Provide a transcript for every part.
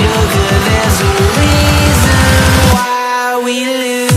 Sugar, there's a reason why we lose.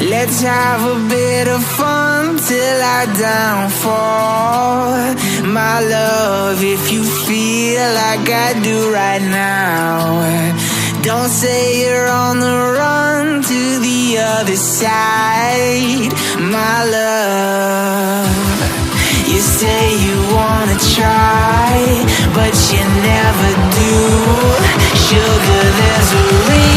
Let's have a bit of fun till our downfall. My love, if you feel like I do right now, don't say you're on the run to the other side. My love, you say you wanna try, but you never do. Sugar, there's a reason